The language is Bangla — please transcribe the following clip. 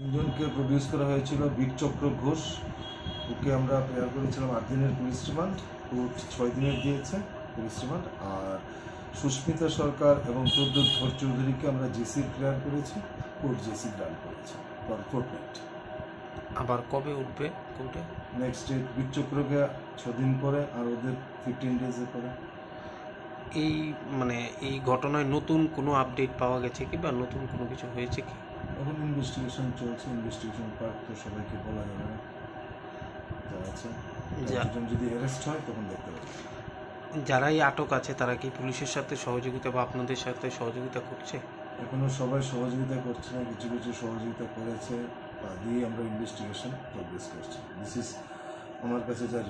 একজনকে প্রডিউস করা হয়েছিল বীরচক্র ঘোষ, ওকে আমরা প্রেয়ার করেছিলাম 8 দিনের পুলিশ রিমান্ড, কোর্ট 6 দিনের দিয়েছে পুলিশ রিমান্ড। আর সুস্মিতা সরকার এবং প্রদ্যুৎ ধর চৌধুরীকে আমরা জেসি প্রেয়ার করেছি, কোর্ট জেসি গ্রান্ট করেছে ফোর্টনাইট। আবার কবে উঠবে কোর্টে? নেক্সট ডেট বীরচক্রকে 6 দিন পরে, আর ওদের 15 ডেজে পরে। এই এই ঘটনায় নতুন কোনো আপডেট পাওয়া গেছে কি, বা নতুন কোনো কিছু হয়েছে কি? এখন ইনভেস্টিগেশন চলছে, ইনভেস্টিগেশন পার্ট তো সবাইকে বলা যাবে না, যা আছে একজন যদি অ্যারেস্ট হয় তখন দেখতে পাবে। যারাই আটক আছে তারা কি পুলিশের সাথে সহযোগিতা বা আপনাদের সাথে সহযোগিতা করছে? এখনো সবাই সহযোগিতা করছে না, কিছু কিছু সহযোগিতা করেছে, তা দিয়ে আমরা ইনভেস্টিগেশন প্রোগ্রেস করছি। দিস ইজ আমার কাছে যা